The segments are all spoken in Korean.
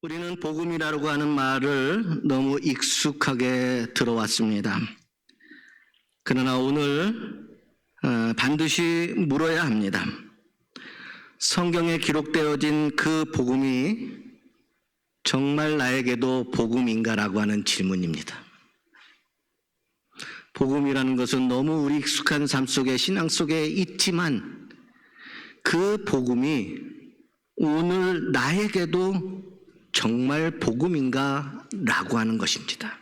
우리는 복음이라고 하는 말을 너무 익숙하게 들어왔습니다. 그러나 오늘 반드시 물어야 합니다. 성경에 기록되어진 그 복음이 정말 나에게도 복음인가라고 하는 질문입니다. 복음이라는 것은 너무 우리 익숙한 삶 속에, 신앙 속에 있지만 그 복음이 오늘 나에게도 정말 복음인가? 라고 하는 것입니다.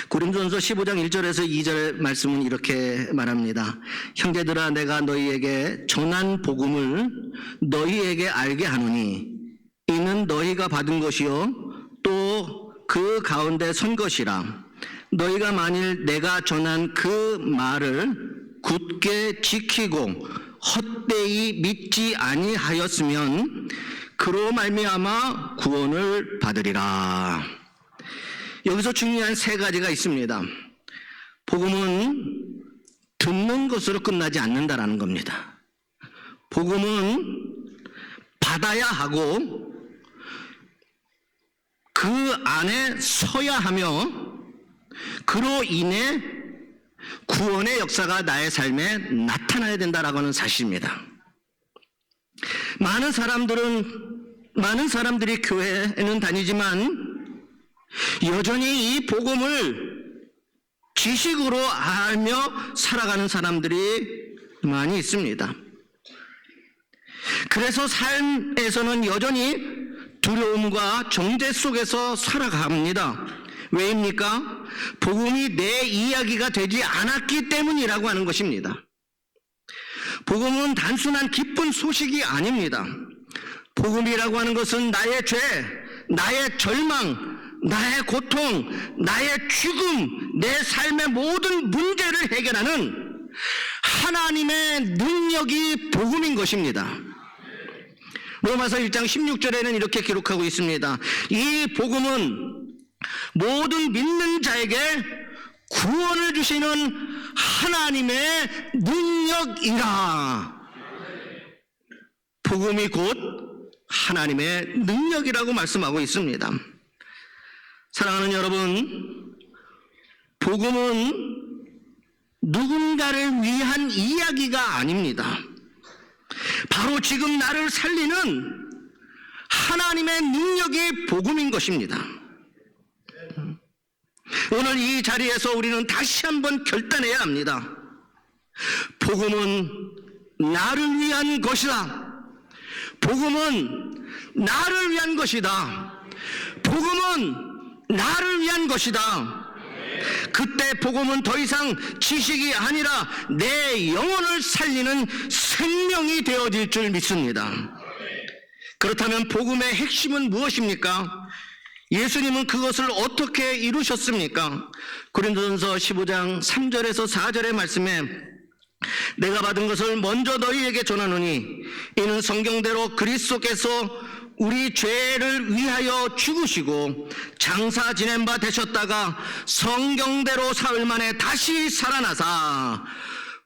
고린도전서 15장 1절에서 2절 말씀은 이렇게 말합니다. 형제들아, 내가 너희에게 전한 복음을 너희에게 알게 하노니 이는 너희가 받은 것이요 또 그 가운데 선 것이라. 너희가 만일 내가 전한 그 말을 굳게 지키고 헛되이 믿지 아니하였으면 그로 말미암아 구원을 받으리라. 여기서 중요한 세 가지가 있습니다. 복음은 듣는 것으로 끝나지 않는다라는 겁니다. 복음은 받아야 하고 그 안에 서야 하며 그로 인해 구원의 역사가 나의 삶에 나타나야 된다라고 하는 사실입니다. 많은 사람들이 교회에는 다니지만 여전히 이 복음을 지식으로 알며 살아가는 사람들이 많이 있습니다. 그래서 삶에서는 여전히 두려움과 정죄 속에서 살아갑니다. 왜입니까? 복음이 내 이야기가 되지 않았기 때문이라고 하는 것입니다. 복음은 단순한 기쁜 소식이 아닙니다. 복음이라고 하는 것은 나의 죄, 나의 절망, 나의 고통, 나의 죽음, 내 삶의 모든 문제를 해결하는 하나님의 능력이 복음인 것입니다. 로마서 1장 16절에는 이렇게 기록하고 있습니다. 이 복음은 모든 믿는 자에게 구원을 주시는 하나님의 능력이라. 복음이 곧 하나님의 능력이라고 말씀하고 있습니다. 사랑하는 여러분, 복음은 누군가를 위한 이야기가 아닙니다. 바로 지금 나를 살리는 하나님의 능력이 복음인 것입니다. 오늘 이 자리에서 우리는 다시 한번 결단해야 합니다. 복음은 나를 위한 것이다. 복음은 나를 위한 것이다. 복음은 나를 위한 것이다. 그때 복음은 더 이상 지식이 아니라 내 영혼을 살리는 생명이 되어질 줄 믿습니다. 그렇다면 복음의 핵심은 무엇입니까? 예수님은 그것을 어떻게 이루셨습니까? 고린도전서 15장 3절에서 4절의 말씀에 내가 받은 것을 먼저 너희에게 전하노니 이는 성경대로 그리스도께서 우리 죄를 위하여 죽으시고 장사 지낸 바 되셨다가 성경대로 사흘 만에 다시 살아나사.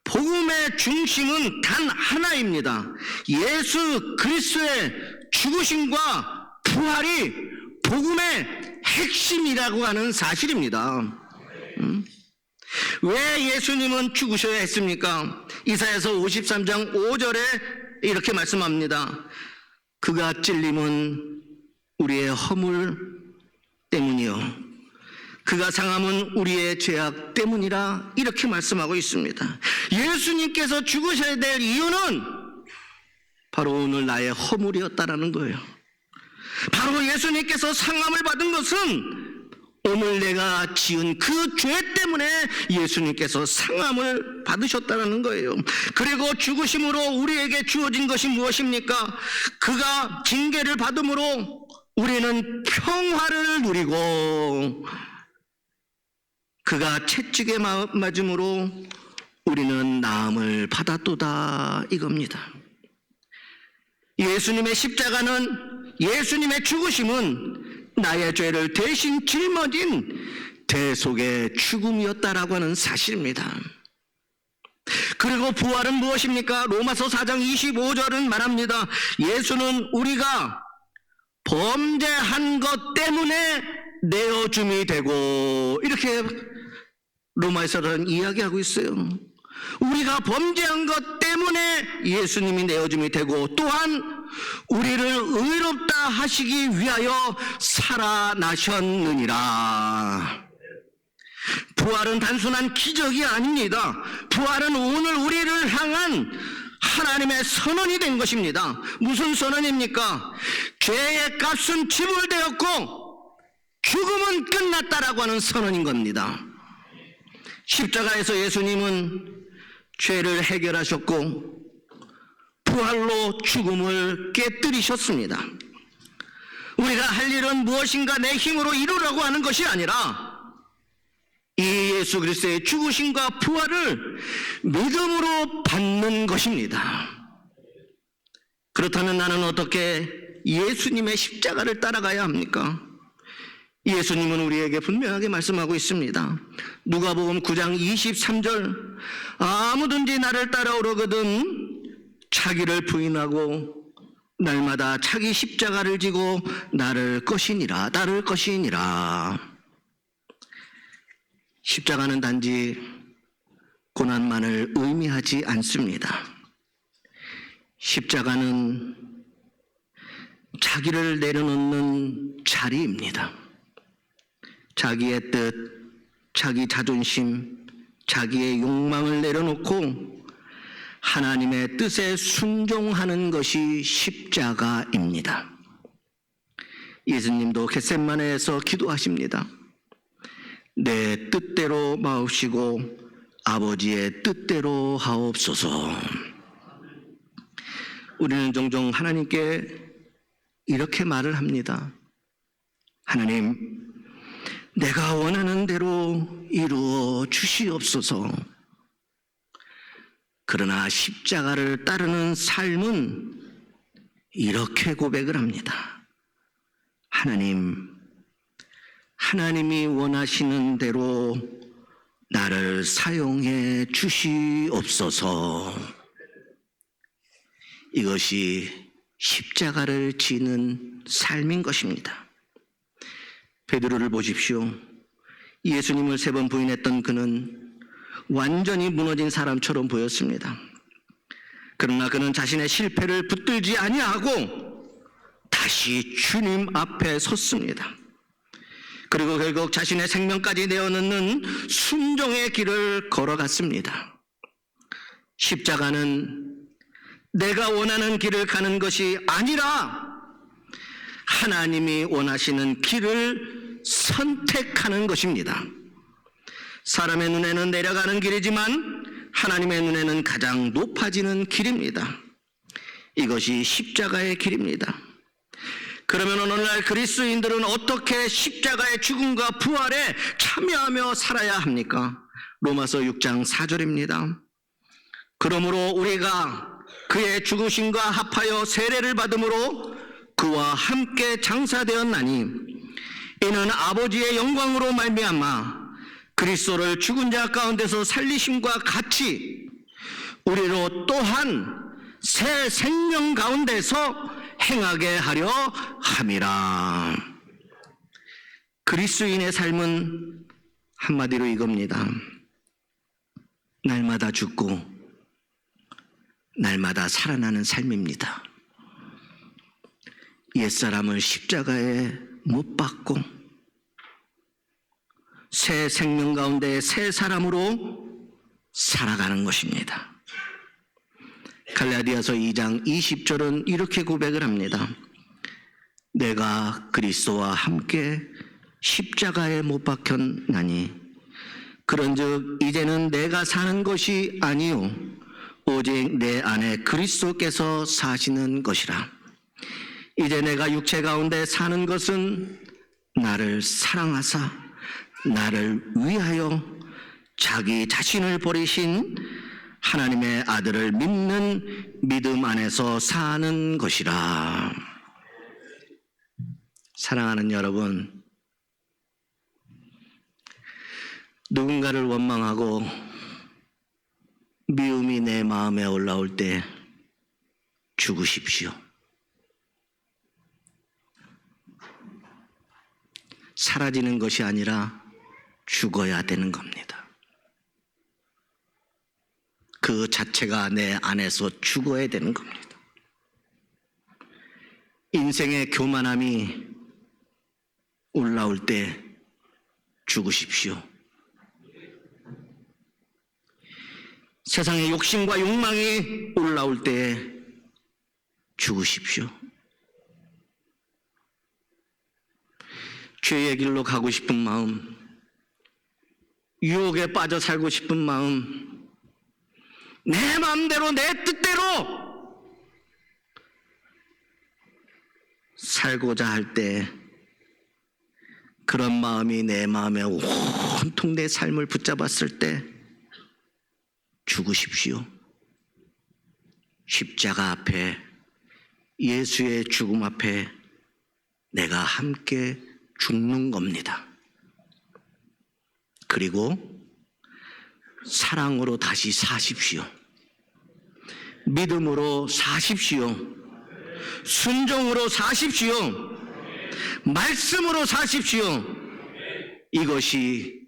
복음의 중심은 단 하나입니다. 예수 그리스도의 죽으심과 부활이 복음의 핵심이라고 하는 사실입니다. 왜 예수님은 죽으셔야 했습니까? 이사야서 53장 5절에 이렇게 말씀합니다. 그가 찔림은 우리의 허물 때문이요 그가 상함은 우리의 죄악 때문이라 이렇게 말씀하고 있습니다. 예수님께서 죽으셔야 될 이유는 바로 오늘 나의 허물이었다라는 거예요. 바로 예수님께서 상함을 받은 것은 오늘 내가 지은 그 죄 때문에 예수님께서 상함을 받으셨다는 거예요. 그리고 죽으심으로 우리에게 주어진 것이 무엇입니까? 그가 징계를 받음으로 우리는 평화를 누리고 그가 채찍에 맞음으로 우리는 나음을 받았도다 이겁니다. 예수님의 십자가는, 예수님의 죽으심은 나의 죄를 대신 짊어진 대속의 죽음이었다라고 하는 사실입니다. 그리고 부활은 무엇입니까? 로마서 4장 25절은 말합니다. 예수는 우리가 범죄한 것 때문에 내어줌이 되고, 이렇게 로마에서는 이야기하고 있어요. 우리가 범죄한 것 때문에 예수님이 내어줌이 되고, 또한 우리를 의롭다 하시기 위하여 살아나셨느니라. 부활은 단순한 기적이 아닙니다. 부활은 오늘 우리를 향한 하나님의 선언이 된 것입니다. 무슨 선언입니까? 죄의 값은 지불되었고 죽음은 끝났다라고 하는 선언인 겁니다. 십자가에서 예수님은 죄를 해결하셨고 부활로 죽음을 깨뜨리셨습니다. 우리가 할 일은 무엇인가 내 힘으로 이루려고 하는 것이 아니라 이 예수 그리스도의 죽으심과 부활을 믿음으로 받는 것입니다. 그렇다면 나는 어떻게 예수님의 십자가를 따라가야 합니까? 예수님은 우리에게 분명하게 말씀하고 있습니다. 누가복음 9장 23절, 아무든지 나를 따라오려거든 자기를 부인하고 날마다 자기 십자가를 지고 나를 것이니라. 십자가는 단지 고난만을 의미하지 않습니다. 십자가는 자기를 내려놓는 자리입니다. 자기의 뜻, 자기 자존심, 자기의 욕망을 내려놓고 하나님의 뜻에 순종하는 것이 십자가입니다. 예수님도 겟세마네에서 기도하십니다. 내 뜻대로 마옵시고 아버지의 뜻대로 하옵소서. 우리는 종종 하나님께 이렇게 말을 합니다. 하나님, 내가 원하는 대로 이루어 주시옵소서. 그러나 십자가를 따르는 삶은 이렇게 고백을 합니다. 하나님, 하나님이 원하시는 대로 나를 사용해 주시옵소서. 이것이 십자가를 지는 삶인 것입니다. 베드로를 보십시오. 예수님을 3번 부인했던 그는 완전히 무너진 사람처럼 보였습니다. 그러나 그는 자신의 실패를 붙들지 아니하고 다시 주님 앞에 섰습니다. 그리고 결국 자신의 생명까지 내어놓는 순종의 길을 걸어갔습니다. 십자가는 내가 원하는 길을 가는 것이 아니라 하나님이 원하시는 길을 선택하는 것입니다. 사람의 눈에는 내려가는 길이지만 하나님의 눈에는 가장 높아지는 길입니다. 이것이 십자가의 길입니다. 그러면 오늘날 그리스도인들은 어떻게 십자가의 죽음과 부활에 참여하며 살아야 합니까? 로마서 6장 4절입니다. 그러므로 우리가 그의 죽으심과 합하여 세례를 받음으로 그와 함께 장사되었나니 이는 아버지의 영광으로 말미암아 그리스도를 죽은 자 가운데서 살리심과 같이 우리로 또한 새 생명 가운데서 행하게 하려 함이라. 그리스도인의 삶은 한마디로 이겁니다. 날마다 죽고 날마다 살아나는 삶입니다. 옛사람을 십자가에 못 박고 새 생명 가운데 새 사람으로 살아가는 것입니다. 갈라디아서 2장 20절은 이렇게 고백을 합니다. 내가 그리스도와 함께 십자가에 못 박혔나니 그런즉 이제는 내가 사는 것이 아니요 오직 내 안에 그리스도께서 사시는 것이라. 이제 내가 육체 가운데 사는 것은 나를 사랑하사 나를 위하여 자기 자신을 버리신 하나님의 아들을 믿는 믿음 안에서 사는 것이라. 사랑하는 여러분, 누군가를 원망하고 미움이 내 마음에 올라올 때 죽으십시오. 사라지는 것이 아니라 죽어야 되는 겁니다. 그 자체가 내 안에서 죽어야 되는 겁니다. 인생의 교만함이 올라올 때 죽으십시오. 세상의 욕심과 욕망이 올라올 때 죽으십시오. 죄의 길로 가고 싶은 마음, 유혹에 빠져 살고 싶은 마음, 내 마음대로 내 뜻대로 살고자 할 때 그런 마음이 내 마음에 온통 내 삶을 붙잡았을 때 죽으십시오. 십자가 앞에, 예수의 죽음 앞에 내가 함께 죽는 겁니다. 그리고 사랑으로 다시 사십시오. 믿음으로 사십시오. 순종으로 사십시오. 말씀으로 사십시오. 이것이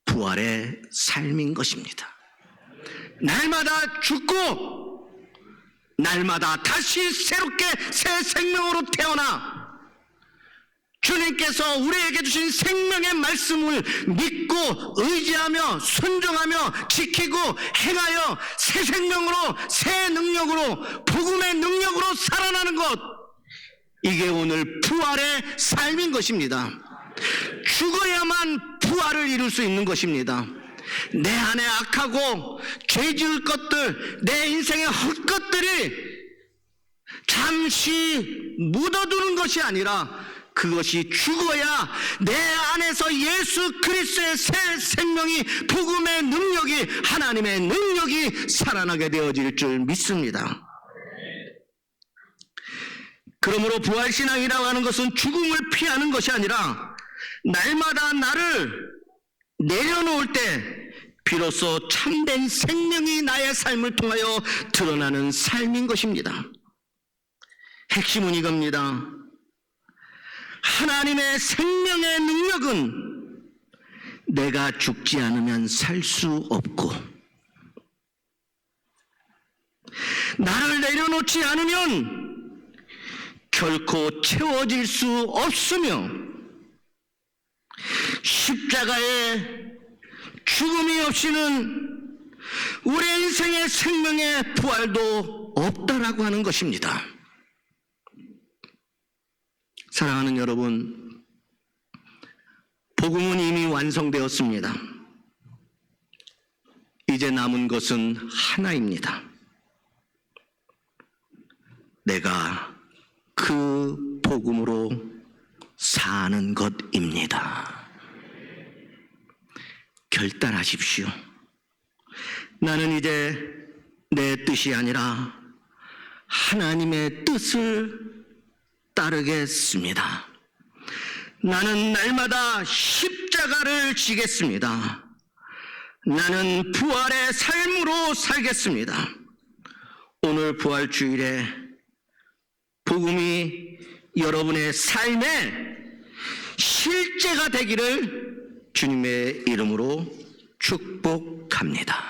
부활의 삶인 것입니다. 날마다 죽고 날마다 다시 새롭게 새 생명으로 태어나 주님께서 우리에게 주신 생명의 말씀을 믿고 의지하며 순종하며 지키고 행하여 새 생명으로, 새 능력으로, 복음의 능력으로 살아나는 것, 이게 오늘 부활의 삶인 것입니다. 죽어야만 부활을 이룰 수 있는 것입니다. 내 안에 악하고 죄 지을 것들, 내 인생의 헛것들이 잠시 묻어두는 것이 아니라 그것이 죽어야 내 안에서 예수 그리스도의 새 생명이, 복음의 능력이, 하나님의 능력이 살아나게 되어질 줄 믿습니다. 그러므로 부활신앙이라고 하는 것은 죽음을 피하는 것이 아니라 날마다 나를 내려놓을 때 비로소 참된 생명이 나의 삶을 통하여 드러나는 삶인 것입니다. 핵심은 이겁니다. 하나님의 생명의 능력은 내가 죽지 않으면 살 수 없고, 나를 내려놓지 않으면 결코 채워질 수 없으며, 십자가의 죽음이 없이는 우리 인생의 생명의 부활도 없다라고 하는 것입니다. 사랑하는 여러분, 복음은 이미 완성되었습니다. 이제 남은 것은 하나입니다. 내가 그 복음으로 사는 것입니다. 결단하십시오. 나는 이제 내 뜻이 아니라 하나님의 뜻을 따르겠습니다. 나는 날마다 십자가를 지겠습니다. 나는 부활의 삶으로 살겠습니다. 오늘 부활주일에 복음이 여러분의 삶의 실제가 되기를 주님의 이름으로 축복합니다.